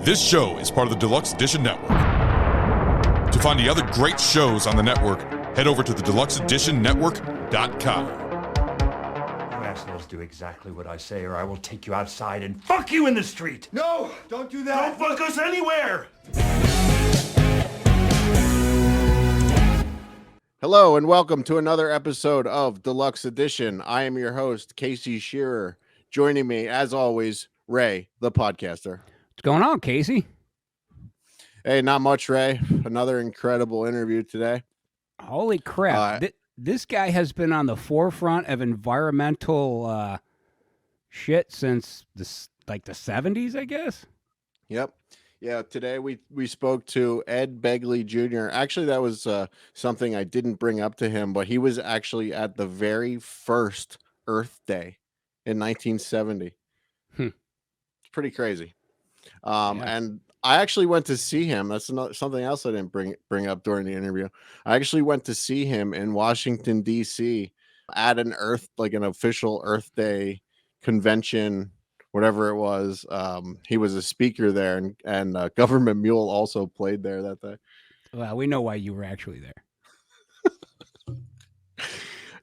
This show is part of the Deluxe Edition Network. To find the other great shows on the network, head over to the deluxeeditionnetwork.com. You assholes do exactly what I say, or I will take you outside and fuck you in the street! No! Don't do that! Don't fuck us anywhere! Hello and welcome to another episode of Deluxe Edition. I am your host, Casey Shearer. Joining me, as always, Ray, the podcaster. What's going on, Casey? Hey, not much, Ray. Another incredible interview today. Holy crap. This guy has been on the forefront of environmental shit since the 70s, I guess. Yep. Yeah, today we spoke to Ed Begley Jr. Actually, that was something I didn't bring up to him, but he was actually at the very first Earth Day in 1970. It's pretty crazy. And I actually went to see him. That's something else I didn't bring up during the interview. I actually went to see him in Washington, D.C. at an official Earth Day convention, whatever it was. He was a speaker there, and Government Mule also played there that day. Well, we know why you were actually there.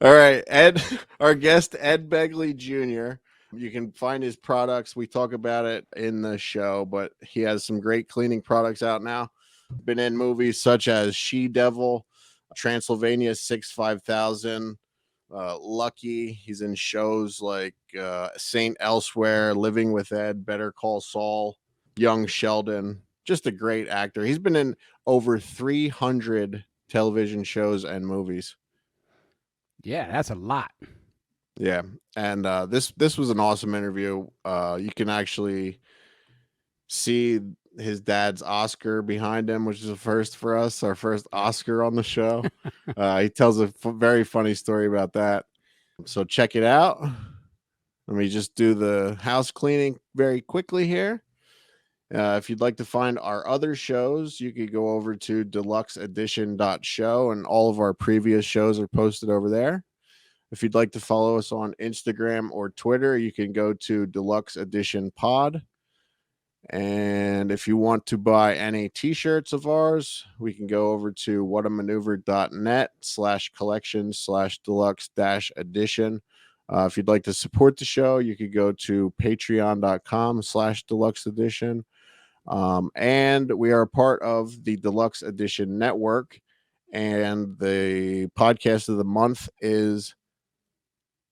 All right, Ed, our guest, Ed Begley Jr. You can find his products. We talk about it in the show, but he has some great cleaning products out now. Been in movies such as She-Devil, Transylvania 65000, Lucky. He's in shows like Saint Elsewhere, Living with Ed, Better Call Saul, Young Sheldon. Just a great actor. He's been in over 300 television shows and movies. Yeah, that's a lot. Yeah, and this was an awesome interview. You can actually see his dad's Oscar behind him, which is a first for us, our first Oscar on the show. He tells a very funny story about that. So check it out. Let me just do the house cleaning very quickly here. If you'd like to find our other shows, you could go over to deluxeedition.show, and all of our previous shows are posted over there. If you'd like to follow us on Instagram or Twitter, you can go to Deluxe Edition Pod. And if you want to buy any t-shirts of ours, we can go over to whatamaneuver.net/collection/deluxe-edition. If you'd like to support the show, you could go to patreon.com/deluxe edition. And we are a part of the Deluxe Edition Network. And the podcast of the month is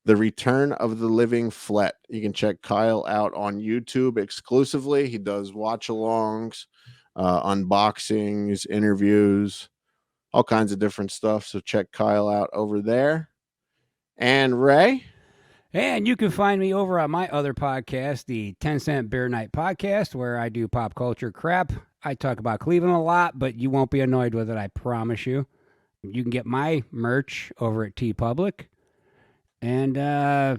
The Return of the Living Flet. You can check Kyle out on YouTube exclusively. He does watch-alongs, unboxings, interviews, all kinds of different stuff. So check Kyle out over there. And Ray? And you can find me over on my other podcast, the 10 Cent Beer Night Podcast, where I do pop culture crap. I talk about Cleveland a lot, but you won't be annoyed with it, I promise you. You can get my merch over at TeePublic. And I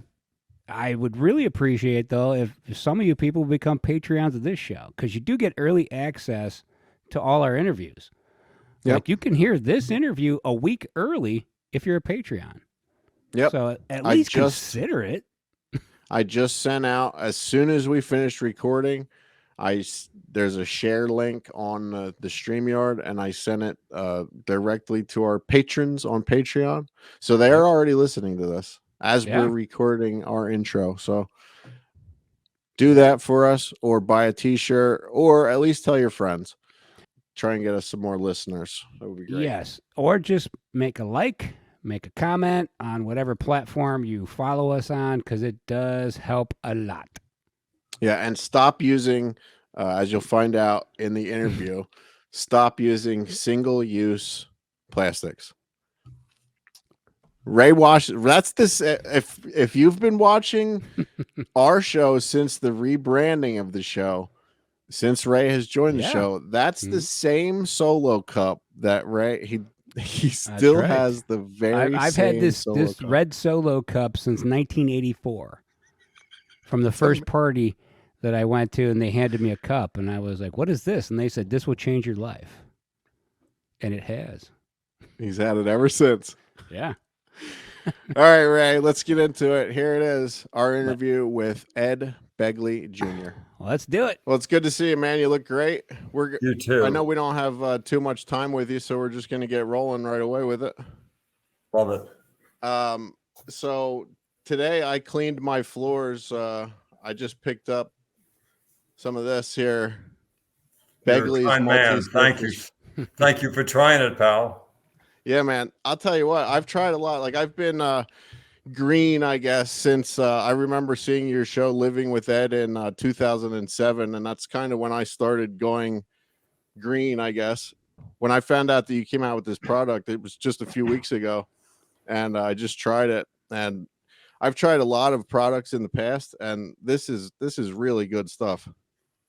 would really appreciate, though, if some of you people become Patreons of this show, because you do get early access to all our interviews. Yep. Like, you can hear this interview a week early if you're a Patreon. Yep. So at least consider it. I just sent out, as soon as we finished recording, there's a share link on the StreamYard, and I sent it directly to our patrons on Patreon. So they are already listening to this as we're recording our intro. So do that for us, or buy a t-shirt, or at least tell your friends. Try and get us some more listeners. That would be great. Yes. Or just make a like, make a comment on whatever platform you follow us on, because it does help a lot. Yeah, and stop using, as you'll find out in the interview, stop using single-use plastics. Ray that's this. If you've been watching our show since the rebranding of the show, since Ray has joined the show, that's the same solo cup that Ray he still has the very. I've had this red solo cup since 1984, from the first party that I went to, and they handed me a cup, and I was like, "What is this?" And they said, "This will change your life," and it has. He's had it ever since. Yeah. All right, Ray, let's get into it. Here it is, our interview with Ed Begley Jr. Let's do it. Well, it's good to see you, man. You look great. You too. I know we don't have too much time with you, so we're just going to get rolling right away with it. Love it. So today I cleaned my floors. I just picked up some of this here. Begley's You're a kind man. Thank you. Thank you for trying it, pal. Yeah, man. I'll tell you what, I've tried a lot. Like I've been green, I guess, since I remember seeing your show Living with Ed in 2007. And that's kind of when I started going green, I guess. When I found out that you came out with this product, it was just a few weeks ago. And I just tried it. And I've tried a lot of products in the past, and this is really good stuff.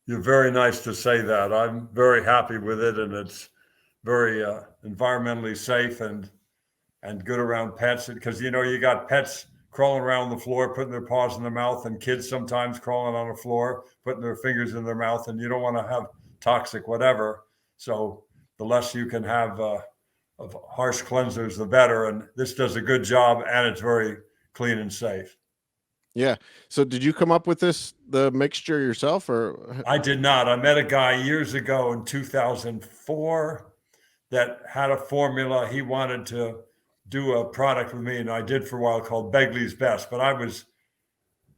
You're very nice to say that. I'm very happy with it, and it's very environmentally safe and good around pets, because you got pets crawling around the floor, putting their paws in their mouth, and kids sometimes crawling on the floor, putting their fingers in their mouth, and you don't want to have toxic whatever. So the less you can have of harsh cleansers, the better. And this does a good job, and it's very clean and safe. Yeah. So did you come up with the mixture yourself, or? I did not. I met a guy years ago in 2004 that had a formula. He wanted to do a product with me, and I did for a while, called Begley's Best. But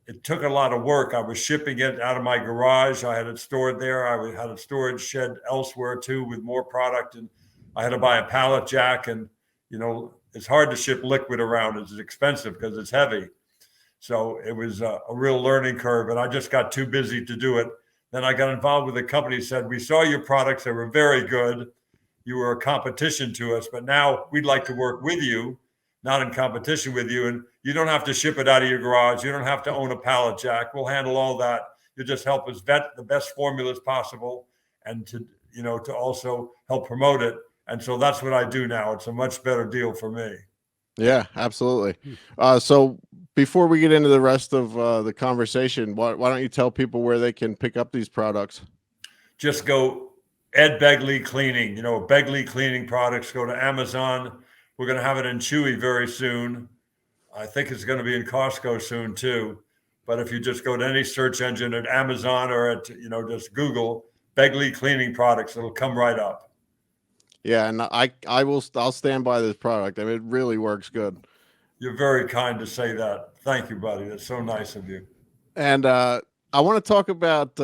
it took a lot of work. I was shipping it out of my garage. I had it stored there. I had a storage shed elsewhere too with more product, and I had to buy a pallet jack. And it's hard to ship liquid around. It's expensive because it's heavy. So it was a real learning curve, and I just got too busy to do it. Then I got involved with a company, said, we saw your products. They were very good. You were a competition to us, but now we'd like to work with you, not in competition with you. And you don't have to ship it out of your garage. You don't have to own a pallet jack. We'll handle all that. You just help us vet the best formulas possible, and to also help promote it. And so that's what I do now. It's a much better deal for me. Yeah, absolutely. So before we get into the rest of the conversation, why don't you tell people where they can pick up these products? Just go Ed Begley Cleaning, Begley Cleaning products. Go to Amazon. We're going to have it in Chewy very soon. I think it's going to be in Costco soon too. But if you just go to any search engine at Amazon or at, just Google Begley Cleaning products, it'll come right up. Yeah, and I'll stand by this product. I mean, it really works good. You're very kind to say that. Thank you, buddy. That's so nice of you. And I want to talk about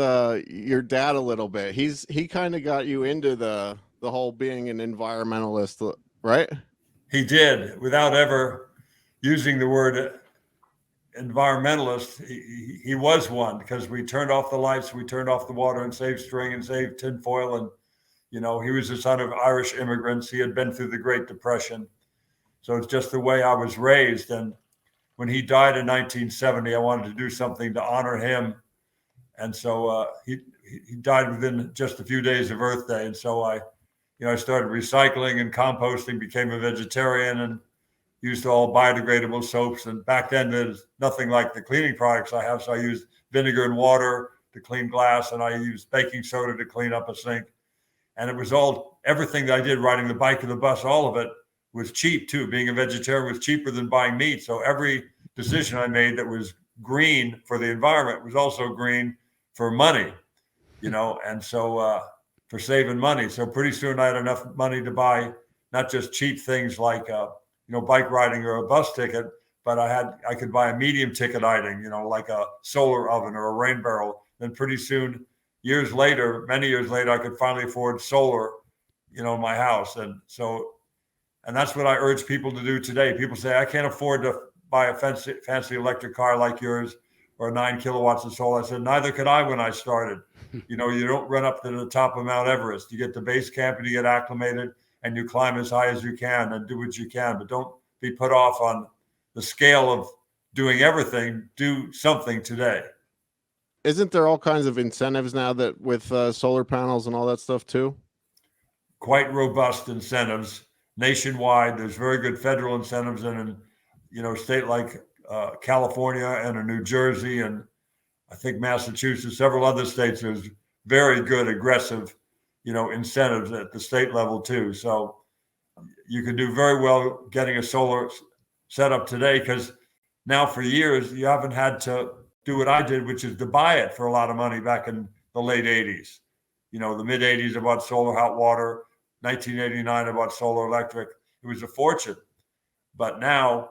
your dad a little bit. He kind of got you into the whole being an environmentalist, right? He did, without ever using the word environmentalist. He was one, because we turned off the lights, we turned off the water, and saved string and saved tinfoil. And he was the son of Irish immigrants. He had been through the Great Depression. So it's just the way I was raised. And when he died in 1970, I wanted to do something to honor him. And so he died within just a few days of Earth Day. And so I started recycling and composting, became a vegetarian, and used all biodegradable soaps. And back then, there's nothing like the cleaning products I have. So I used vinegar and water to clean glass, and I used baking soda to clean up a sink. And it was everything that I did, riding the bike or the bus, all of it was cheap too. Being a vegetarian was cheaper than buying meat. So every decision I made that was green for the environment was also green for money, and so for saving money. So pretty soon I had enough money to buy not just cheap things like, bike riding or a bus ticket, but I could buy a medium ticket item, like a solar oven or a rain barrel. Then pretty soon, many years later, I could finally afford solar, in my house. And that's what I urge people to do today. People say, I can't afford to buy a fancy electric car like yours or 9 kilowatts of solar. I said, neither could I when I started. You don't run up to the top of Mount Everest. You get to base camp and you get acclimated and you climb as high as you can and do what you can. But don't be put off on the scale of doing everything. Do something today. Isn't there all kinds of incentives now that with solar panels and all that stuff too? Quite robust incentives nationwide. There's very good federal incentives, and in a state like California and in New Jersey, and I think Massachusetts, several other states, there's very good, aggressive, incentives at the state level too. So you can do very well getting a solar setup today, because now for years you haven't had to do what I did, which is to buy it for a lot of money back in the late 80s. The mid 80s, I bought solar hot water. 1989, I bought solar electric. It was a fortune. But now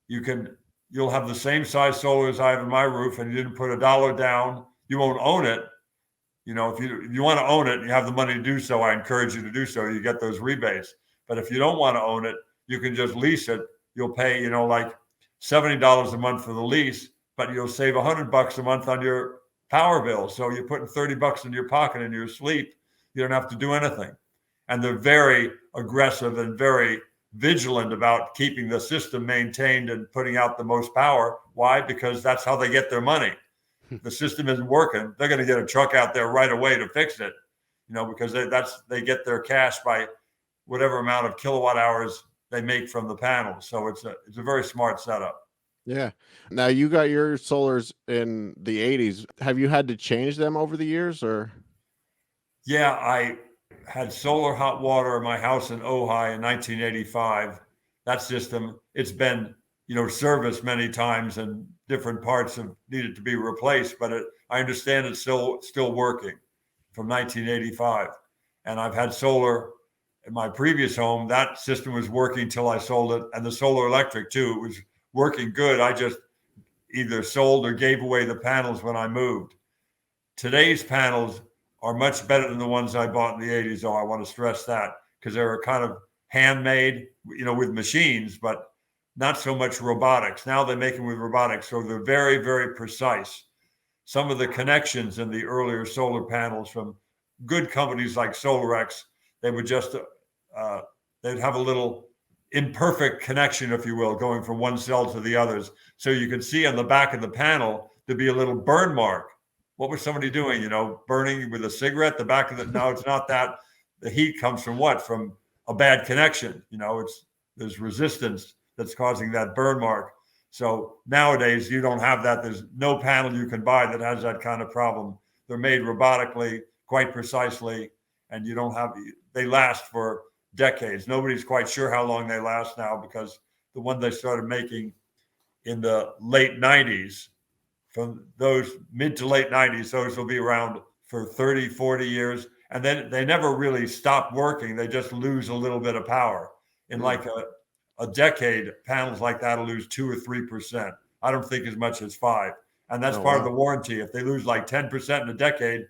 you'll have the same size solar as I have in my roof, and you didn't put $1 down. You won't own it. If you want to own it and you have the money to do so, I encourage you to do so. You get those rebates. But if you don't want to own it, you can just lease it. You'll pay, like $70 a month for the lease, but you'll save $100 a month on your power bill. So you're putting $30 in your pocket in your sleep. You don't have to do anything. And they're very aggressive and very vigilant about keeping the system maintained and putting out the most power. Why? Because that's how they get their money. The system isn't working, they're going to get a truck out there right away to fix it, because they get their cash by whatever amount of kilowatt hours they make from the panels. So it's a very smart setup. Yeah. Now you got your solars in the 80s. Have you had to change them over the years, or? Yeah, I had solar hot water in my house in Ojai in 1985. That system, it's been serviced many times, and different parts have needed to be replaced, but I understand it's still working from 1985. And I've had solar in my previous home. That system was working till I sold it, and the solar electric too. It was working good. I just either sold or gave away the panels when I moved. Today's panels are much better than the ones I bought in the 80s, though. I want to stress that, because they were kind of handmade, with machines, but not so much robotics. Now they make them with robotics, so they're very, very precise. Some of the connections in the earlier solar panels from good companies like SolarX, they would just, they'd have a little imperfect connection, if you will, going from one cell to the others. So you could see on the back of the panel to be a little burn mark. What was somebody doing? Burning with a cigarette? The back of the, no, it's not that. The heat comes from what? From a bad connection. There's resistance that's causing that burn mark. So nowadays you don't have that. There's no panel you can buy that has that kind of problem. They're made robotically, quite precisely, and they last for decades. Nobody's quite sure how long they last now, because the one they started making in the late 90s, from those mid to late 90s, those will be around for 30, 40 years. And then they never really stop working. They just lose a little bit of power. In like a decade, panels like that will lose 2 or 3%. I don't think as much as 5%. And that's part of the warranty. If they lose like 10% in a decade,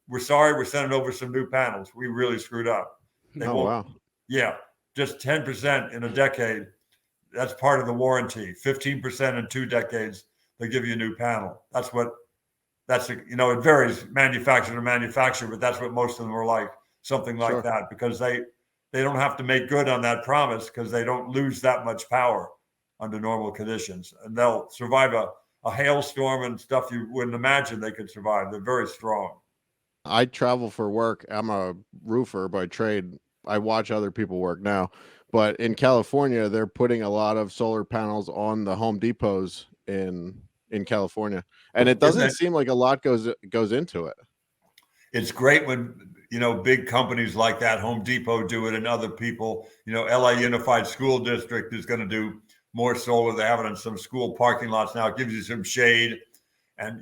we're sorry, we're sending over some new panels. We really screwed up. Yeah, just 10% in a decade. That's part of the warranty. 15% in 2 decades, they give you a new panel. It varies manufacturer to manufacturer, but that's what most of them are like, something like that, because they don't have to make good on that promise, because they don't lose that much power under normal conditions. And they'll survive a hailstorm and stuff you wouldn't imagine they could survive. They're very strong. I travel for work. I'm a roofer by trade. I watch other people work now. But in California, they're putting a lot of solar panels on the Home Depots in California. And it doesn't seem like a lot goes into it. It's great when, big companies like that, Home Depot, do it, and other people, LA Unified School District is going to do more solar. They have it in some school parking lots now. It gives you some shade. And,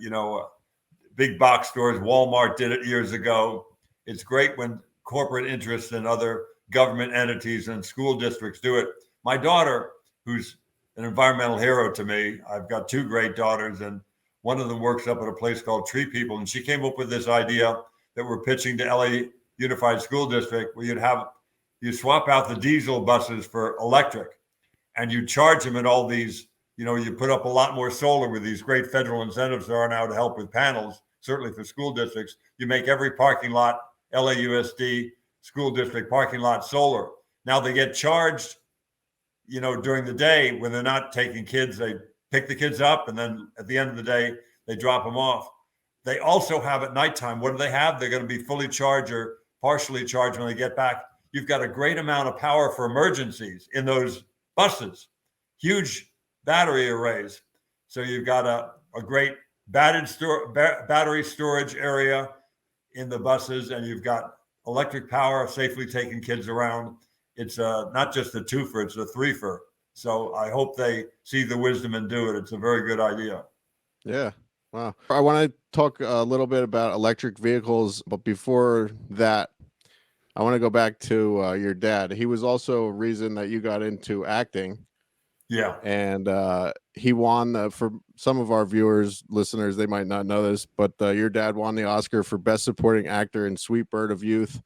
big box stores, Walmart did it years ago. It's great when corporate interests and other government entities and school districts do it. My daughter, who's an environmental hero to me, I've got 2 great daughters, and one of them works up at a place called Tree People. And she came up with this idea that we're pitching to LA Unified School District, where you swap out the diesel buses for electric, and you charge them at all these, you put up a lot more solar with these great federal incentives there are now to help with panels, certainly for school districts. You make every parking lot, LAUSD, school district parking lot solar. Now they get charged, during the day when they're not taking kids. They pick the kids up, and then at the end of the day, they drop them off. They also have at nighttime. What do they have? They're going to be fully charged or partially charged when they get back. You've got a great amount of power for emergencies in those buses, huge battery arrays. So you've got a great battery storage area in the buses, and you've got electric power safely taking kids around. It's not just a twofer, it's a threefer. So I hope they see the wisdom and do it. It's a very good idea. Yeah. Wow. I want to talk a little bit about electric vehicles, but before that, I want to go back to your dad. He was also a reason that you got into acting. Yeah. And he won for some of our viewers, listeners, they might not know this, but your dad won the Oscar for Best Supporting Actor in Sweet Bird of Youth.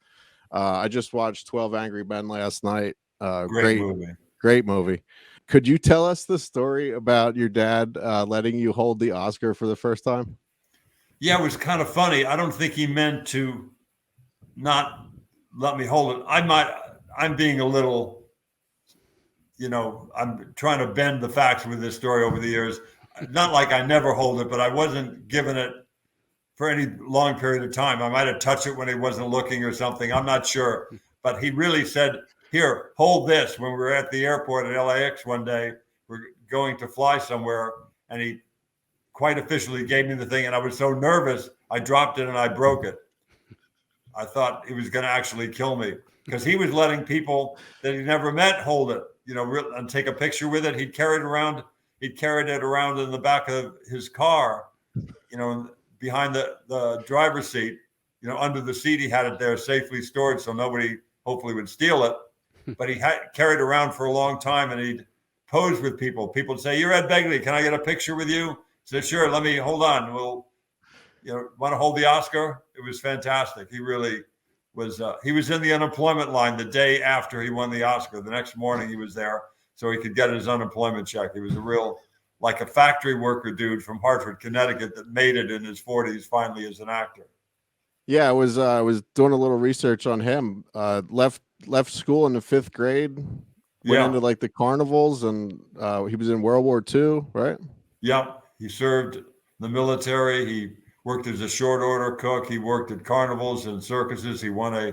I just watched 12 Angry Men last night. Great movie. Great movie. Could you tell us the story about your dad letting you hold the Oscar for the first time? Yeah, it was kind of funny. I don't think he meant to not let me hold it. I'm being a little, I'm trying to bend the facts with this story over the years. Not like I never hold it, but I wasn't given it for any long period of time. I might have touched it when he wasn't looking or something. I'm not sure. But he really said, here, hold this. When we were at the airport at LAX one day, we're going to fly somewhere, and he quite officially gave me the thing. And I was so nervous, I dropped it and I broke it. I thought he was going to actually kill me because he was letting people that he never met hold it, and take a picture with it. He'd carried it around in the back of his car, behind the driver's seat, under the seat. He had it there safely stored so nobody hopefully would steal it. But he had carried it around for a long time, and he'd pose with people. People would say, "You're Ed Begley. Can I get a picture with you?" He said, "Sure. Let me hold on. We'll, want to hold the Oscar?" It was fantastic. He really was. He was in the unemployment line the day after he won the Oscar. The next morning he was there so he could get his unemployment check. He was a real, like a factory worker dude from Hartford, Connecticut, that made it in his 40s finally as an actor. Yeah, I was doing a little research on him. Left school in the 5th grade, went into like the carnivals, and he was in World War II, right? Yeah, he served the military. He worked as a short order cook. He worked at carnivals and circuses. He won a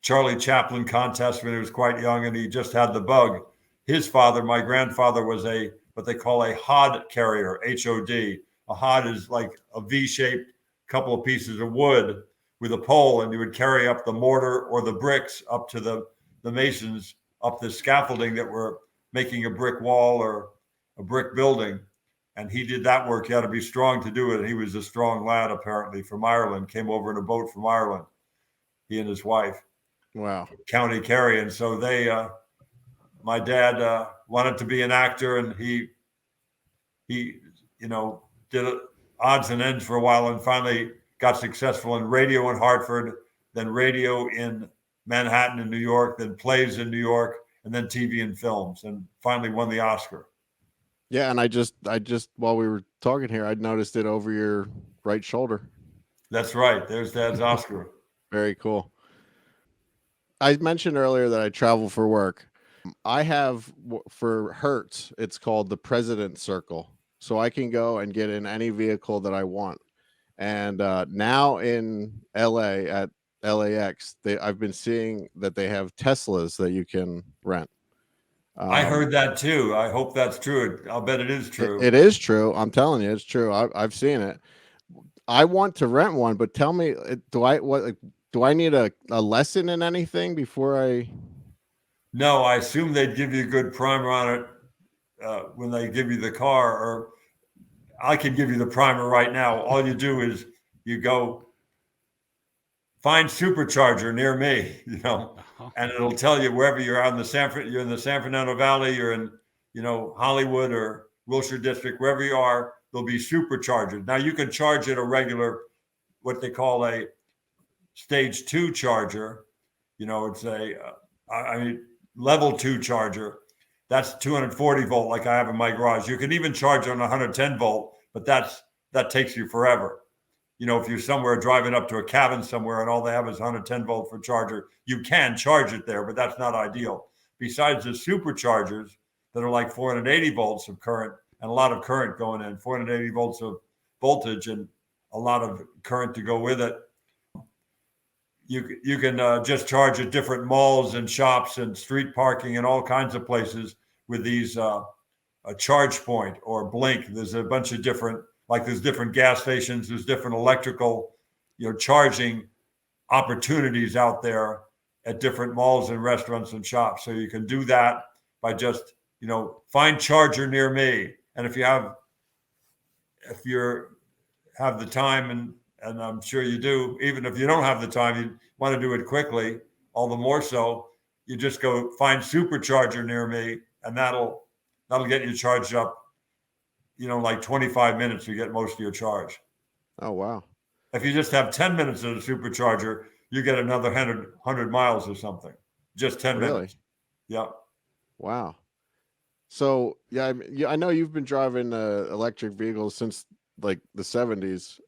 Charlie Chaplin contest when he was quite young, and he just had the bug. His father, my grandfather, was what they call a hod carrier, H-O-D. A hod is like a V-shaped couple of pieces of wood with a pole, and you would carry up the mortar or the bricks up to the masons up the scaffolding that were making a brick wall or a brick building. And he did that work. You had to be strong to do it. And he was a strong lad, apparently, from Ireland, came over in a boat from Ireland, he and his wife. Wow. County Kerry. And so my dad wanted to be an actor, and he did odds and ends for a while, and finally got successful in radio in Hartford, then radio in Manhattan and New York, then plays in New York, and then TV and films, and finally won the Oscar. Yeah, and I just while we were talking here, I noticed it over your right shoulder. That's right. There's Dad's Oscar. Very cool. I mentioned earlier that I travel for work. I have, for Hertz, it's called the President Circle. So I can go and get in any vehicle that I want. And now in LA at LAX, I've been seeing that they have Teslas that you can rent. I heard that too. I hope that's true. I'll bet it is true. It is true. I'm telling you, it's true. I've seen it. I want to rent one, but tell me, do I need a lesson in anything before I? No, I assume they'd give you a good primer on it when they give you the car, or I can give you the primer right now. All you do is you go find supercharger near me, and it'll tell you wherever you're out in you're in the San Fernando Valley, you're in, Hollywood or Wilshire District, wherever you are, there'll be superchargers. Now you can charge it a regular, what they call a stage 2 charger. It's level 2 charger. That's 240 volt, like I have in my garage. You can even charge on 110 volt, but that takes you forever. If you're somewhere driving up to a cabin somewhere and all they have is 110 volt for charger, you can charge it there, but that's not ideal. Besides the superchargers that are like 480 volts of current and a lot of current going in, 480 volts of voltage and a lot of current to go with it. You can just charge at different malls and shops and street parking and all kinds of places with these a charge point or Blink. There's a bunch of different, like there's different gas stations, there's different electrical, charging opportunities out there at different malls and restaurants and shops. So you can do that by just find charger near me. And if you have the time, and I'm sure you do, even if you don't have the time, you want to do it quickly, all the more so, you just go find supercharger near me, and that'll get you charged up, like 25 minutes, you get most of your charge. Oh, wow. If you just have 10 minutes of the supercharger, you get another 100 miles or something. Just 10 minutes. Yeah. Wow. So, yeah, I know you've been driving electric vehicles since like the 70s.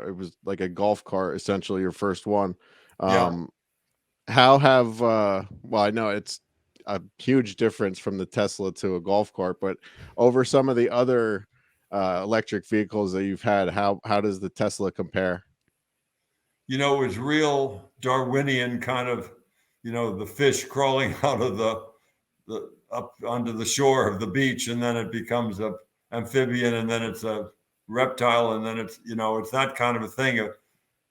It was like a golf cart, essentially your first one. How have, well, I know it's a huge difference from the Tesla to a golf cart, but over some of the other electric vehicles that you've had, how does the Tesla compare? It was real Darwinian kind of, the fish crawling out of the up onto the shore of the beach, and then it becomes a amphibian, and then it's a reptile, and then it's it's that kind of a thing.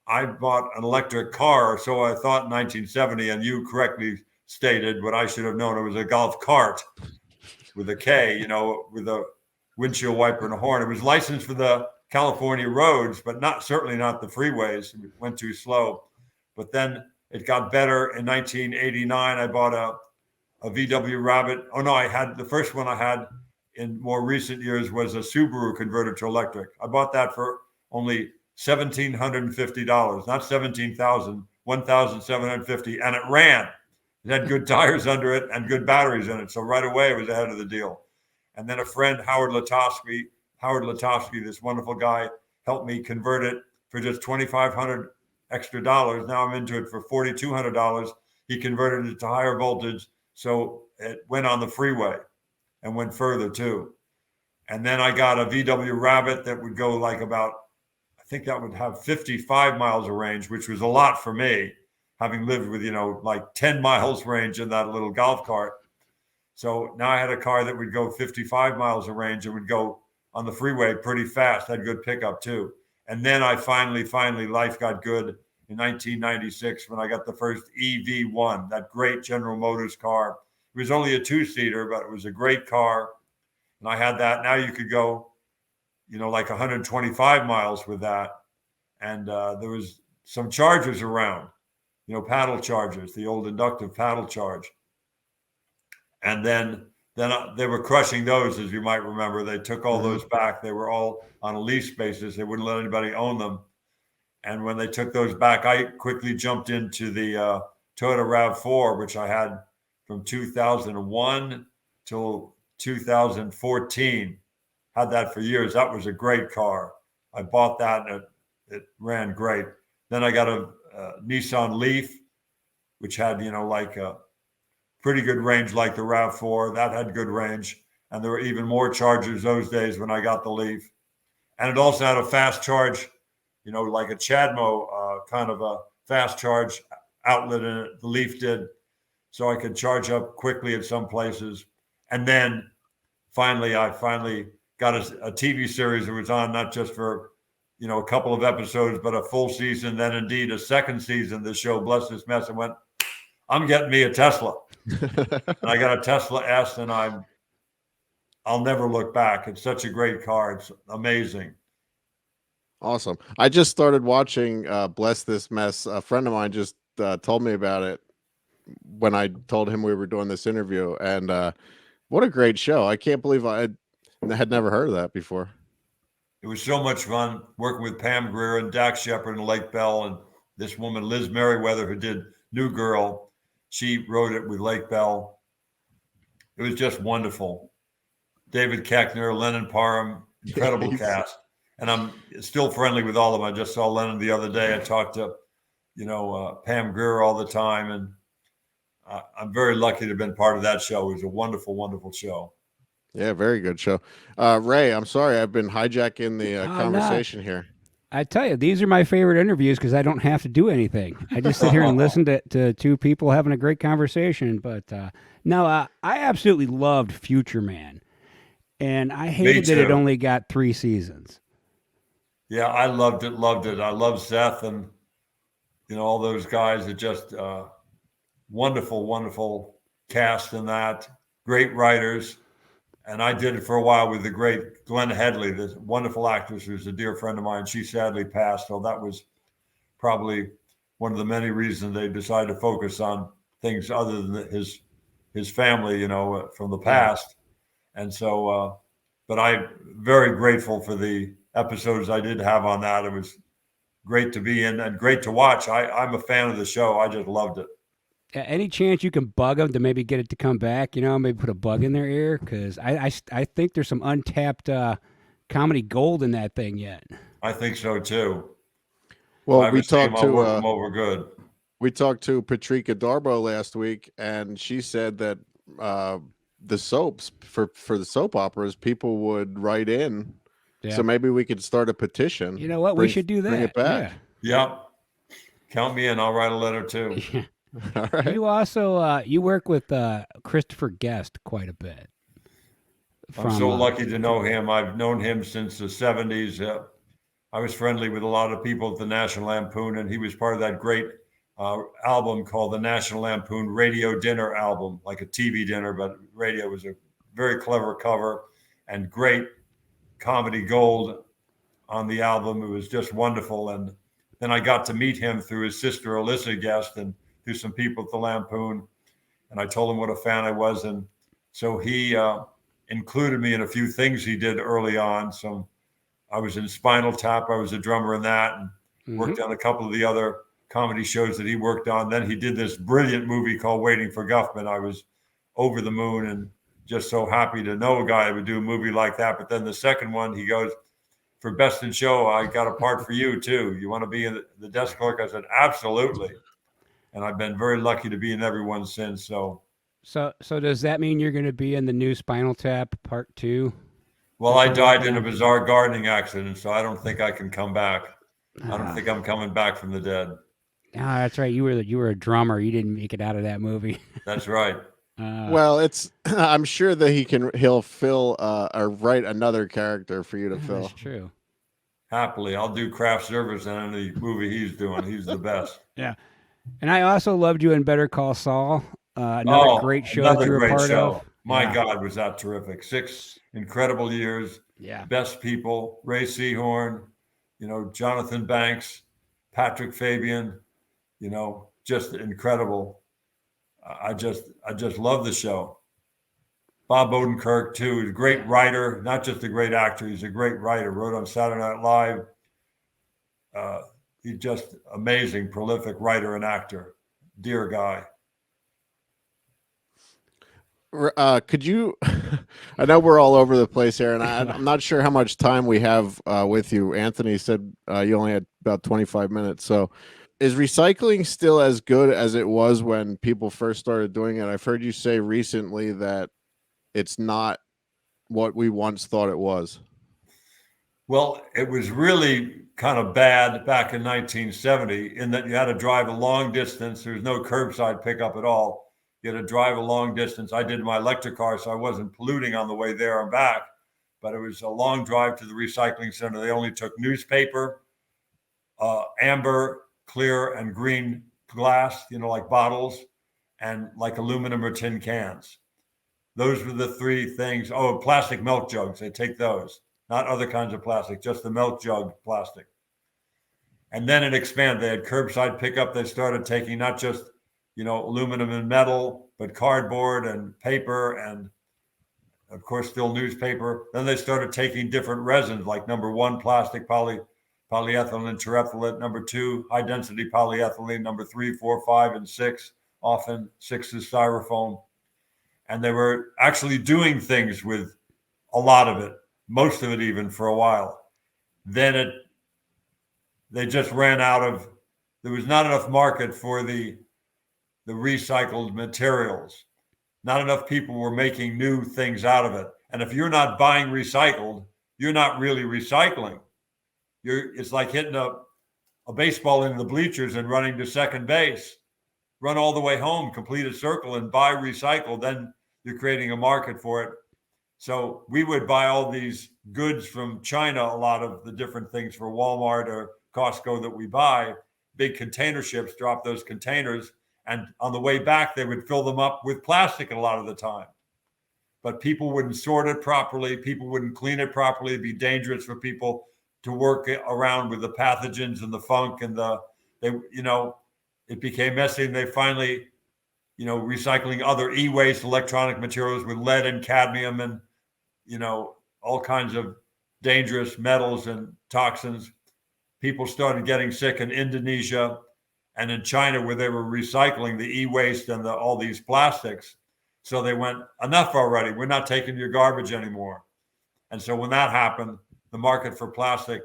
I bought an electric car, so I thought in 1970, and you correctly stated what I should have known. It was a golf cart with a K, with a windshield wiper and a horn. It was licensed for the California roads, but certainly not the freeways. It went too slow. But then it got better. In 1989, I bought a VW Rabbit. Oh no, the first one I had in more recent years was a Subaru converted to electric. I bought that for only $1,750, not $17,000, $1,750, and it ran. It had good tires under it and good batteries in it. So right away, it was ahead of the deal. And then a friend, Howard Latofsky, this wonderful guy, helped me convert it for just $2,500 extra dollars. Now I'm into it for $4,200. He converted it to higher voltage, so it went on the freeway and went further too. And then I got a VW Rabbit that would go like about, I think that would have 55 miles of range, which was a lot for me, having lived with, like 10 miles range in that little golf cart. So now I had a car that would go 55 miles of range and would go on the freeway pretty fast, had good pickup too. And then I finally, life got good in 1996 when I got the first EV1, that great General Motors car. It was only a 2-seater, but it was a great car. And I had that. Now you could go, like 125 miles with that. And there was some chargers around, paddle chargers, the old inductive paddle charge. And then they were crushing those, as you might remember. They took all those back. They were all on a lease basis. They wouldn't let anybody own them. And when they took those back, I quickly jumped into the Toyota RAV4, which I had from 2001 till 2014. Had that for years. That was a great car. I bought that, and it ran great. Then I got a Nissan Leaf, which had, like a pretty good range like the RAV4. That had good range. And there were even more chargers those days when I got the Leaf. And it also had a fast charge, like a CHAdeMO kind of a fast charge outlet in it. The Leaf did. So I could charge up quickly at some places. And then I finally got a TV series that was on not just for, a couple of episodes, but a full season, then indeed a second season, the show Bless This Mess, and went, I'm getting me a Tesla. And I got a Tesla S, and I'll never look back. It's such a great car. It's amazing. Awesome. I just started watching Bless This Mess. A friend of mine just told me about it when I told him we were doing this interview. And what a great show. I can't believe I had never heard of that before. It was so much fun working with Pam Grier and Dax Shepard and Lake Bell, and this woman, Liz Merriweather, who did New Girl. She wrote it with Lake Bell. It was just wonderful. David Koechner, Lennon Parham, incredible cast. And I'm still friendly with all of them. I just saw Lennon the other day. I talked to, Pam Grier all the time. And I'm very lucky to have been part of that show. It was a wonderful, wonderful show. Yeah, very good show. Ray, I'm sorry. I've been hijacking the conversation here. I tell you, these are my favorite interviews because I don't have to do anything. I just sit here and listen to two people having a great conversation. But no, I absolutely loved Future Man. And I hated that it only got 3 seasons. Yeah, I loved it. I love Seth and, all those guys. It just wonderful, wonderful cast in that. Great writers. And I did it for a while with the great Glenn Headley, this wonderful actress who's a dear friend of mine. She sadly passed. So that was probably one of the many reasons they decided to focus on things other than his family, from the past. And so, but I'm very grateful for the episodes I did have on that. It was great to be in and great to watch. I'm a fan of the show. I just loved it. Any chance you can bug them to maybe get it to come back? Maybe put a bug in their ear, because I think there's some untapped comedy gold in that thing yet. I think so too. Well, we talked to work them over good. We talked to Patrika Darbo last week, and she said that the soaps for the soap operas, people would write in. Yeah. So maybe we could start a petition. You know what? We should do that. Bring it back. Yeah. Count me in. I'll write a letter too. All right. You also you work with Christopher Guest quite a bit. I'm so lucky to know him. I've known him since the 70s. I was friendly with a lot of people at the National Lampoon, and he was part of that great album called the National Lampoon Radio Dinner album, like a TV dinner, but radio. Was a very clever cover and great comedy gold on the album. It was just wonderful. And then I got to meet him through his sister, Alyssa Guest, and through some people at the Lampoon. And I told him what a fan I was. And so he included me in a few things he did early on. So I was in Spinal Tap. I was a drummer in that, and worked on a couple of the other comedy shows that he worked on. Then he did this brilliant movie called Waiting for Guffman. I was over the moon and just so happy to know a guy who would do a movie like that. But then the second one, he goes, for Best in Show, I got a part for you too. You want to be in the desk clerk? I said, absolutely. And I've been very lucky to be in every one since. So does that mean you're going to be in the new Spinal Tap Part 2? Well, I died in a bizarre gardening accident, so I don't think I can come back. I don't think I'm coming back from the dead. Ah, that's right. You were a drummer. You didn't make it out of that movie. That's right. Well, I'm sure that he'll fill or write another character for you to fill. That's true. Happily, I'll do craft service in any movie he's doing. He's the best. Yeah. And I also loved you in Better Call Saul. Another great show that you were a part of. My God, was that terrific. 6 incredible years. Yeah. Best people. Ray Seahorn, Jonathan Banks, Patrick Fabian, just incredible. I just love the show. Bob Odenkirk, too, is a great writer, not just a great actor. He's a great writer. Wrote on Saturday Night Live. He's just amazing, prolific writer and actor. Dear guy. Could you? I know we're all over the place here, and I'm not sure how much time we have with you. Anthony said you only had about 25 minutes. So, is recycling still as good as it was when people first started doing it? I've heard you say recently that it's not what we once thought it was. Well, it was really kind of bad back in 1970 in that you had to drive a long distance. There was no curbside pickup at all. You had to drive a long distance. I did my electric car, so I wasn't polluting on the way there and back, but it was a long drive to the recycling center. They only took newspaper, amber, clear, and green glass, like bottles, and like aluminum or tin cans. Those were the 3 things. Oh, plastic milk jugs. They take those, not other kinds of plastic, just the milk jug plastic. And then it expanded. They had curbside pickup. They started taking not just aluminum and metal, but cardboard and paper and, of course, still newspaper. Then they started taking different resins, like number 1, plastic, polyethylene and terephthalate. Number 2, high-density polyethylene. Number 3, 4, 5, and 6. Often 6 is styrofoam. And they were actually doing things with a lot of it, most of it even for a while. Then they just ran out of, there was not enough market for the recycled materials. Not enough people were making new things out of it. And if you're not buying recycled, you're not really recycling. It's like hitting a baseball into the bleachers and running to second base. Run all the way home, complete a circle, and buy recycled. Then you're creating a market for it. So we would buy all these goods from China, a lot of the different things for Walmart or Costco that we buy. Big container ships drop those containers. And on the way back, they would fill them up with plastic a lot of the time. but people wouldn't sort it properly. People wouldn't clean it properly. It'd be dangerous for people to work around with the pathogens and the funk and it became messy. And they finally, recycling other e-waste electronic materials with lead and cadmium and, all kinds of dangerous metals and toxins. People started getting sick in Indonesia and in China, where they were recycling the e-waste and all these plastics. So they went, enough already. We're not taking your garbage anymore. And so when that happened, the market for plastic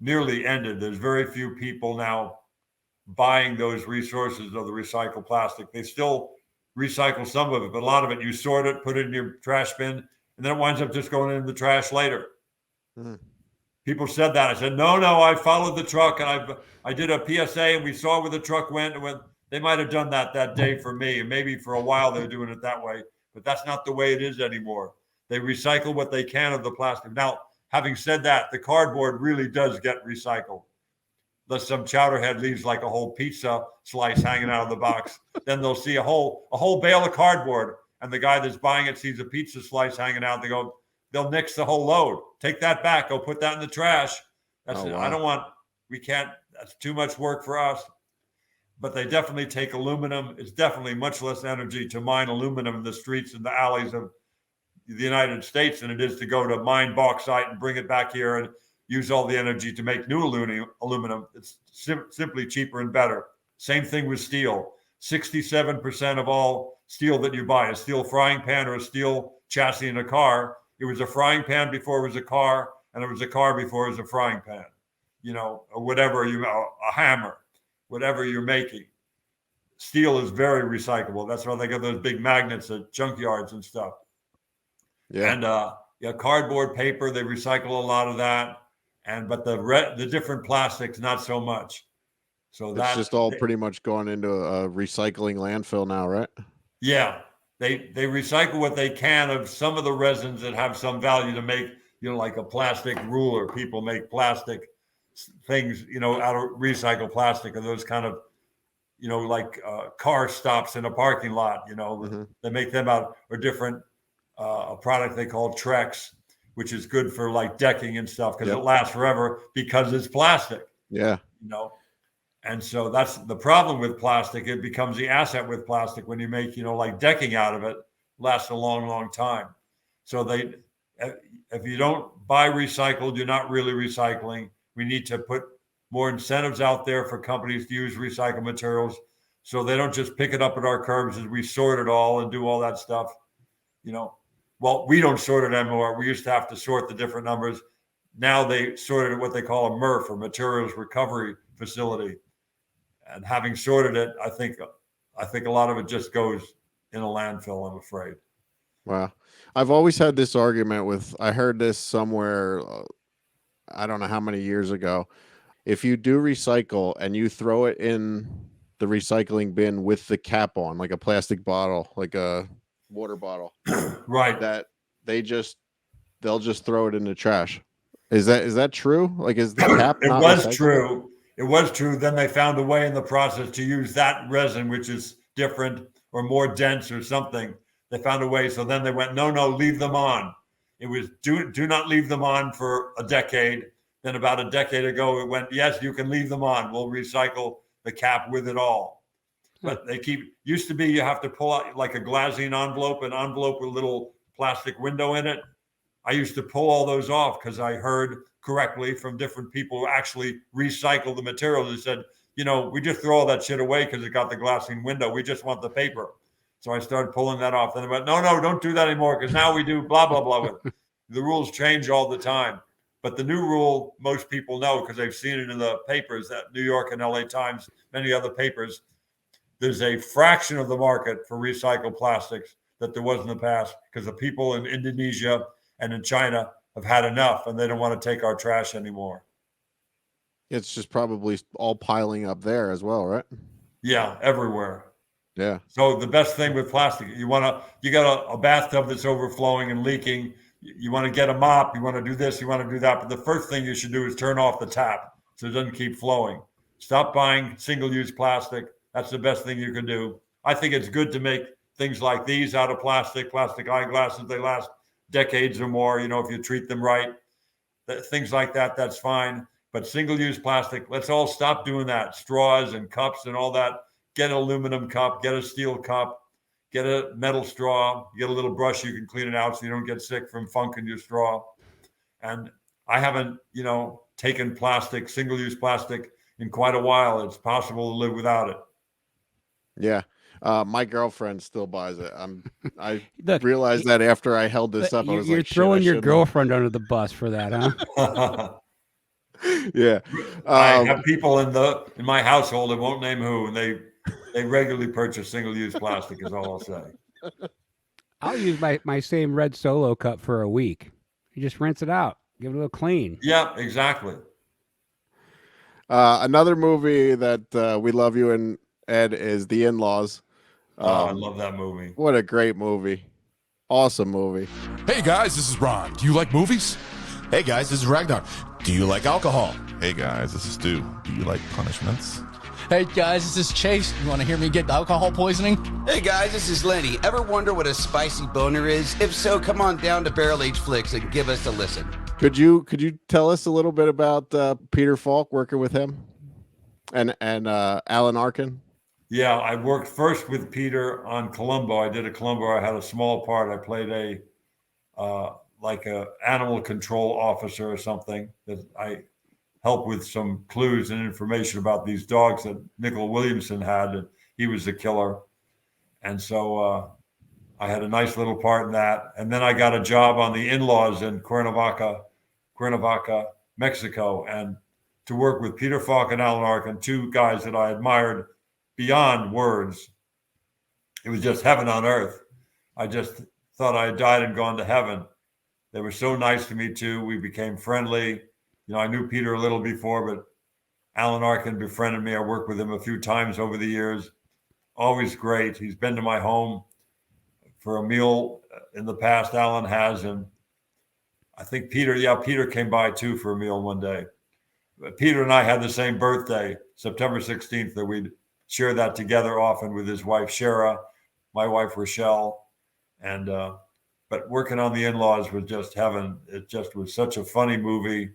nearly ended. There's very few people now buying those resources of the recycled plastic. They still recycle some of it, but a lot of it, you sort it, put it in your trash bin, and then it winds up just going in the trash later. Mm. People said that. I said, no, I followed the truck and I did a PSA and we saw where the truck went. And they might have done that day for me. And maybe for a while they're doing it that way, but that's not the way it is anymore. They recycle what they can of the plastic. Now, having said that, the cardboard really does get recycled. Unless some chowderhead leaves like a whole pizza slice hanging out of the box, then they'll see a whole bale of cardboard. And the guy that's buying it sees a pizza slice hanging out. They'll nix the whole load. Take that back. Go put that in the trash. Wow. That's too much work for us. But they definitely take aluminum. It's definitely much less energy to mine aluminum in the streets and the alleys of the United States than it is to go to mine bauxite and bring it back here and use all the energy to make new aluminum. It's simply cheaper and better. Same thing with steel. 67% of all steel that you buy, a steel frying pan or a steel chassis in a car, it was a frying pan before it was a car, and it was a car before it was a frying pan, or whatever a hammer, whatever you're making. Steel is very recyclable. That's why they got those big magnets at junkyards and stuff. Yeah. And cardboard, paper, they recycle a lot of that. But the different plastics, not so much. So that's just all pretty much going into a recycling landfill now, right? Yeah. They recycle what they can of some of the resins that have some value to make, like a plastic ruler. People make plastic things, out of recycled plastic, or those kind of, like car stops in a parking lot, mm-hmm. They make them out, or different, a product they call Trex, which is good for like decking and stuff because it lasts forever because it's plastic. Yeah. And so that's the problem with plastic. It becomes the asset with plastic when you make, like decking out of it, lasts a long, long time. So if you don't buy recycled, you're not really recycling. We need to put more incentives out there for companies to use recycled materials so they don't just pick it up at our curbs as we sort it all and do all that stuff. Well, we don't sort it anymore. We used to have to sort the different numbers. Now they sort it at what they call a MRF, or Materials Recovery Facility. And having sorted it, I think a lot of it just goes in a landfill, I'm afraid. Wow. I've always had this argument I heard this somewhere, I don't know how many years ago. If you do recycle and you throw it in the recycling bin with the cap on, like a plastic bottle, like a water bottle, right, that they'll just throw it in the trash. Is that true? Like, is the cap it was true. It was true. Then they found a way in the process to use that resin, which is different or more dense or something. They found a way. So then they went, no, leave them on. It was do not leave them on for a decade. Then about a decade ago, it went, yes, you can leave them on. We'll recycle the cap with it all. But used to be you have to pull out like a glassine envelope, an envelope with a little plastic window in it. I used to pull all those off because I heard correctly from different people who actually recycle the materials. They said, we just throw all that shit away because it got the glassine window. We just want the paper. So I started pulling that off. Then I went, no, don't do that anymore because now we do blah, blah, blah. The rules change all the time. But the new rule, most people know because they've seen it in the papers, that New York and LA Times, many other papers, there's a fraction of the market for recycled plastics that there was in the past because the people in Indonesia and in China have had enough and they don't want to take our trash anymore. It's just probably all piling up there as well, right? Yeah, everywhere. Yeah. So the best thing with plastic, you got a bathtub that's overflowing and leaking. You want to get a mop. You want to do this. You want to do that. But the first thing you should do is turn off the tap so it doesn't keep flowing. Stop buying single-use plastic. That's the best thing you can do. I think it's good to make things like these out of plastic eyeglasses. They last decades or more, if you treat them right. Things like that, that's fine. But single-use plastic, let's all stop doing that. Straws and cups and all that. Get an aluminum cup, get a steel cup, get a metal straw, get a little brush you can clean it out so you don't get sick from funk in your straw. And I haven't, taken single-use plastic in quite a while. It's possible to live without it. Yeah. My girlfriend still buys it. I Look, realized that after I held this up, I was you're like, throwing your shit, girlfriend under the bus for that, huh? Yeah. I have people in my household, I won't name who, and they regularly purchase single-use plastic is all I'll say. I'll use my same red Solo cup for a week. You just rinse it out, give it a little clean. Yeah, exactly. Another movie that we love you and Ed is The In-Laws. I love that movie. What a great movie. Awesome movie. Hey guys, this is Ron. Do you like movies? Hey guys, this is Ragnar. Do you like alcohol? Hey guys, this is Stu. Do you like punishments? Hey guys, this is Chase. You want to hear me get alcohol poisoning? Hey guys, this is Lenny. Ever wonder what a spicy boner is? If so, come on down to Barrel Age Flicks and give us a listen. Could you tell us a little bit about Peter Falk, working with him, and Alan Arkin? Yeah, I worked first with Peter on Columbo. I did a Columbo. I had a small part. I played like a animal control officer or something that I helped with some clues and information about these dogs that Nicol Williamson had. And he was the killer. And so I had a nice little part in that. And then I got a job on The In-Laws in Cuernavaca, Mexico, and to work with Peter Falk and Alan Arkin, two guys that I admired beyond words. It was just heaven on earth. I just thought I had died and gone to heaven. They were so nice to me too. We became friendly. I knew Peter a little before, but Alan Arkin befriended me. I worked with him a few times over the years. Always great. He's been to my home for a meal in the past. Alan has, and I think Peter came by too for a meal one day. But Peter and I had the same birthday, September 16th, that we'd share that together often with his wife, Shara, my wife, Rachelle. And, but working on The In-Laws was just heaven. It just was such a funny movie.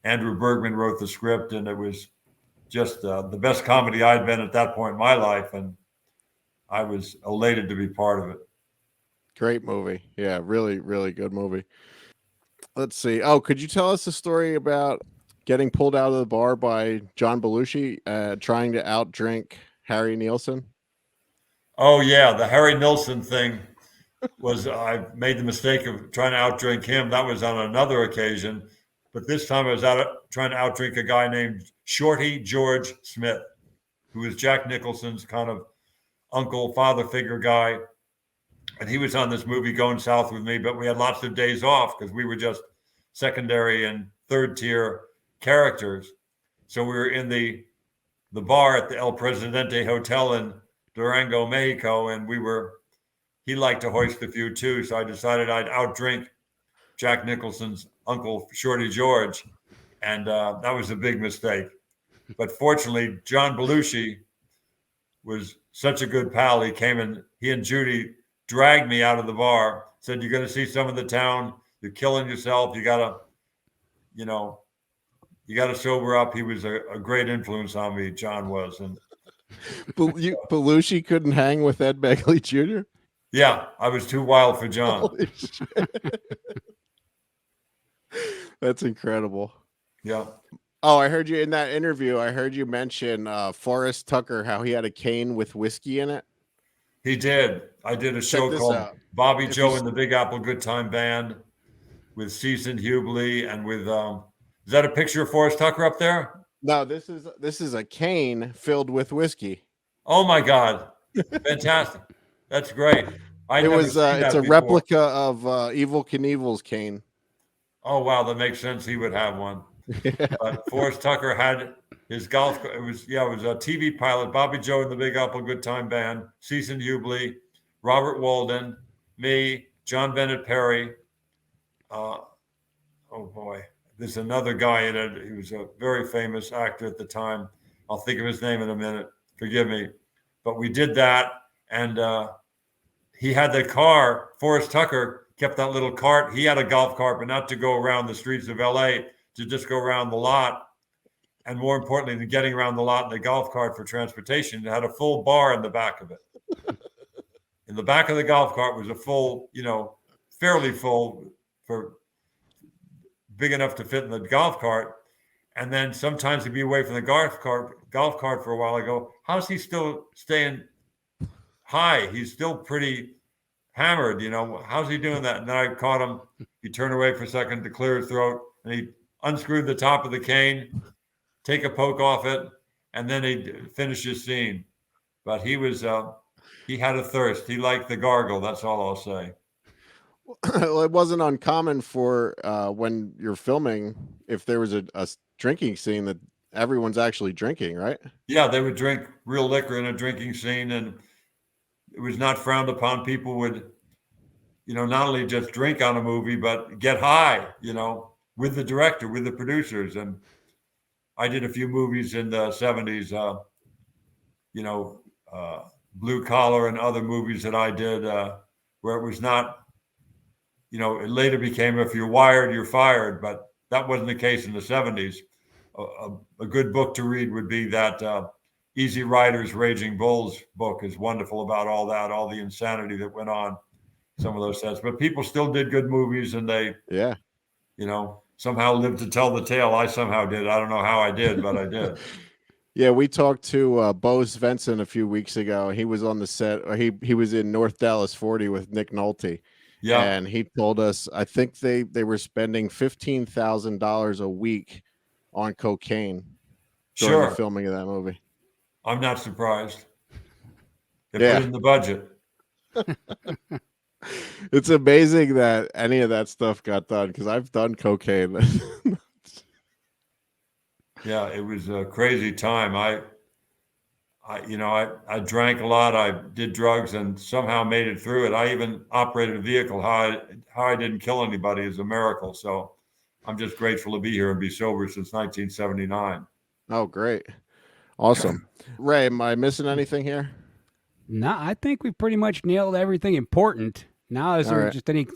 Andrew Bergman wrote the script, and it was just the best comedy I'd been at that point in my life. And I was elated to be part of it. Great movie. Yeah, really, really good movie. Let's see. Oh, could you tell us a story about getting pulled out of the bar by John Belushi, trying to outdrink Harry Nilsson? Oh, yeah. The Harry Nilsson thing was, I made the mistake of trying to outdrink him. That was on another occasion. But this time I was trying to outdrink a guy named Shorty George Smith, who was Jack Nicholson's kind of uncle, father figure guy. And he was on this movie Going South with me, but we had lots of days off because we were just secondary and third tier characters. So we were in the bar at the El Presidente Hotel in Durango, Mexico, and he liked to hoist a few too. So I decided I'd outdrink Jack Nicholson's uncle, Shorty George. And that was a big mistake. But fortunately, John Belushi was such a good pal. He came and he and Judy dragged me out of the bar, said, "You're going to see some of the town. You're killing yourself. You got to sober up." He was a great influence on me, John was. And Belushi couldn't hang with Ed Begley Jr.? Yeah, I was too wild for John. Holy shit. That's incredible. Yeah. Oh, I heard you in that interview. I heard you mention Forrest Tucker, how he had a cane with whiskey in it. He did. I did a show called Bobby Joe and the Big Apple Good Time Band with Seasoned Hughley and with is that a picture of Forrest Tucker up there? No, this is a cane filled with whiskey. Oh my God. Fantastic. That's great. It's a replica of Evel Knievel's cane. Oh wow, that makes sense. He would have one. Forrest Tucker had his golf. It was a TV pilot. Bobby Joe and the Big Apple Good Time Band, Seasoned Hughley, Robert Walden, me, John Bennett Perry. Oh boy, there's another guy in it. He was a very famous actor at the time. I'll think of his name in a minute. Forgive me, but we did that, and he had the car. Forrest Tucker kept that little cart. He had a golf cart, but not to go around the streets of LA, to just go around the lot. And more importantly than getting around the lot in the golf cart for transportation, it had a full bar in the back of it. In the back of the golf cart was a full, fairly full, for big enough to fit in the golf cart. And then sometimes he'd be away from the golf cart for a while. I go, how's he still staying high? He's still pretty hammered, how's he doing that? And then I caught him. He turned away for a second to clear his throat, and he unscrewed the top of the cane, take a poke off it, and then he'd finish his scene. But he was, he had a thirst. He liked the gargle. That's all I'll say. Well, it wasn't uncommon for when you're filming, if there was a drinking scene, that everyone's actually drinking, right? Yeah, they would drink real liquor in a drinking scene, and it was not frowned upon. People would, not only just drink on a movie, but get high, with the director, with the producers. And I did a few movies in the 70s, Blue Collar and other movies that I did where it was not, it later became, if you're wired, you're fired. But that wasn't the case in the 70s. A good book to read would be that Easy Riders, Raging Bulls book is wonderful about all that, all the insanity that went on some of those sets. But people still did good movies, and they, somehow lived to tell the tale. I somehow did. I don't know how I did, but I did. Yeah, we talked to Bo Svensson a few weeks ago. He was on the set. He was in North Dallas 40 with Nick Nolte. Yeah. And he told us, I think they were spending $15,000 a week on cocaine during the filming of that movie. I'm not surprised. They put it in the budget. It's amazing that any of that stuff got done, because I've done cocaine. Yeah, it was a crazy time. I drank a lot. I did drugs and somehow made it through it. I even operated a vehicle. How I didn't kill anybody is a miracle. So I'm just grateful to be here and be sober since 1979. Oh, great. Awesome. Ray, am I missing anything here? No, I think we pretty much nailed everything important. Now, is there just any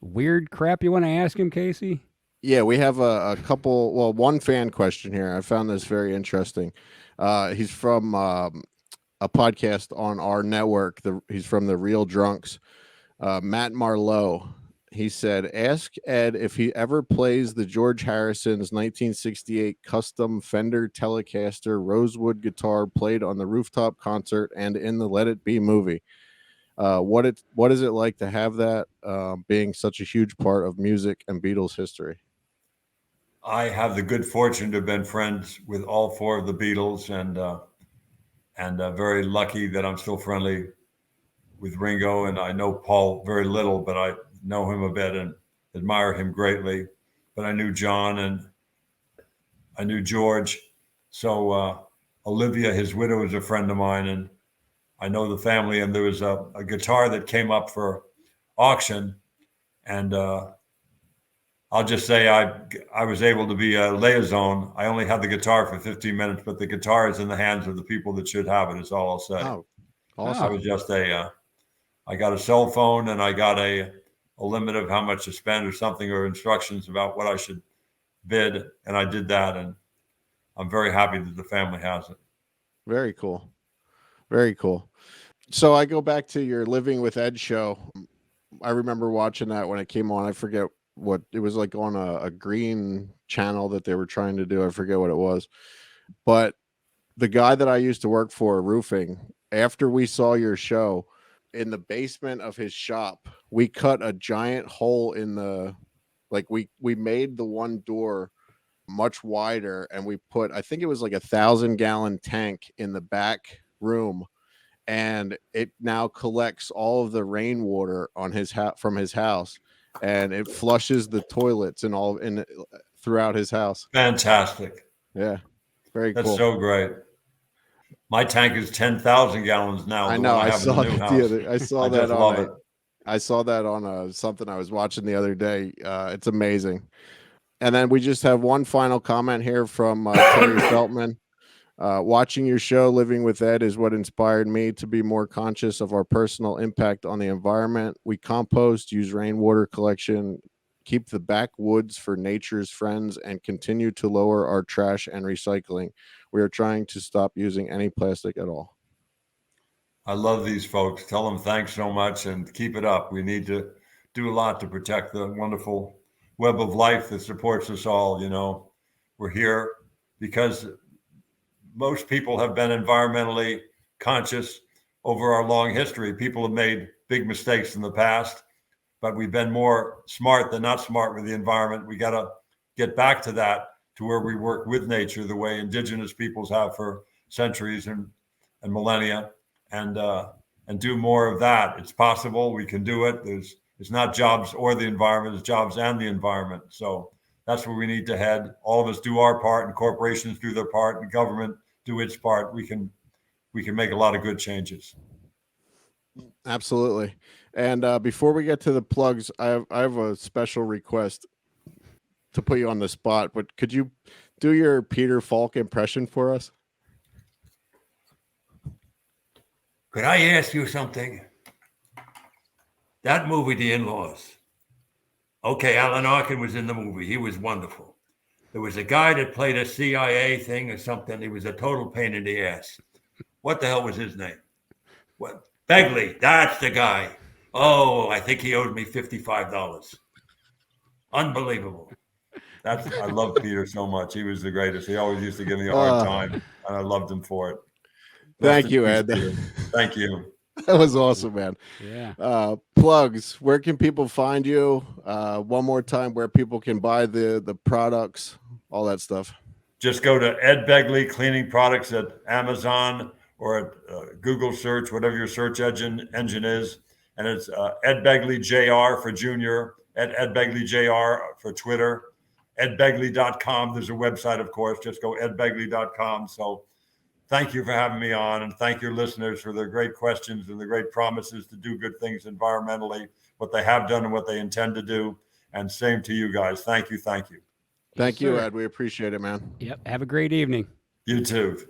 weird crap you want to ask him, Casey? Yeah, we have a couple. Well, one fan question here. I found this very interesting. He's from a podcast on our network. He's from the Real Drunks. Matt Marlowe. He said, ask Ed if he ever plays the George Harrison's 1968 custom Fender Telecaster Rosewood guitar played on the rooftop concert and in the Let It Be movie. What is it like to have that being such a huge part of music and Beatles history? I have the good fortune to have been friends with all four of the Beatles, and very lucky that I'm still friendly with Ringo. And I know Paul very little, but I know him a bit and admire him greatly. But I knew John and I knew George. So Olivia, his widow, is a friend of mine, and I know the family. And there was a guitar that came up for auction, and I'll just say I was able to be a liaison. I only had the guitar for 15 minutes, but the guitar is in the hands of the people that should have it, is all I'll say. Oh, awesome. I was just I got a cell phone, and I got a limit of how much to spend or something, or instructions about what I should bid. And I did that, and I'm very happy that the family has it. Very cool. Very cool. So I go back to your Living with Ed show. I remember watching that when it came on. I forget what it was, like on a green channel that they were trying to do. I forget what it was. But the guy that I used to work for, roofing, after we saw your show, in the basement of his shop, we cut a giant hole in the, like we made the one door much wider, and we put, I think it was like 1,000-gallon tank in the back room, and it now collects all of the rainwater on his from his house, and it flushes the toilets and all in throughout his house. Fantastic. Yeah, very cool. That's so great. My tank is 10,000 gallons now. I know. I saw that. I saw that on. I saw that on something I was watching the other day. It's amazing. And then we just have one final comment here from Terry Feltman. Watching your show, Living with Ed, is what inspired me to be more conscious of our personal impact on the environment. We compost, use rainwater collection, keep the backwoods for nature's friends, and continue to lower our trash and recycling. We are trying to stop using any plastic at all. I love these folks. Tell them thanks so much and keep it up. We need to do a lot to protect the wonderful web of life that supports us all. You know, we're here because most people have been environmentally conscious over our long history. People have made big mistakes in the past, but we've been more smart than not smart with the environment. We got to get back to that, to where we work with nature the way indigenous peoples have for centuries and millennia, and do more of that. It's possible. We can do it. It's not jobs or the environment, it's jobs and the environment. So that's where we need to head. All of us do our part, and corporations do their part, and government do its part. We can make a lot of good changes. Absolutely. And before we get to the plugs, I have a special request to put you on the spot, but could you do your Peter Falk impression for us? Could I ask you something? That movie, The In-Laws. Okay, Alan Arkin was in the movie. He was wonderful. There was a guy that played a CIA thing or something. He was a total pain in the ass. What the hell was his name? What? Begley. That's the guy. Oh, I think he owed me $55. Unbelievable. I love Peter so much. He was the greatest. He always used to give me a hard time, and I loved him for it. Thank you, Ed. Thank you. That was awesome, man. Yeah. Plugs. Where can people find you? One more time, where people can buy the products, all that stuff. Just go to Ed Begley Cleaning Products at Amazon or at Google search, whatever your search engine is. And it's Ed Begley Jr. for Junior, Ed Begley Jr. for Twitter, edbegley.com. There's a website, of course. Just go edbegley.com. So thank you for having me on, and thank your listeners for their great questions and the great promises to do good things environmentally, what they have done and what they intend to do. And same to you guys. Thank you. Thank you. Thank you, Ed. We appreciate it, man. Yep. Have a great evening. You too.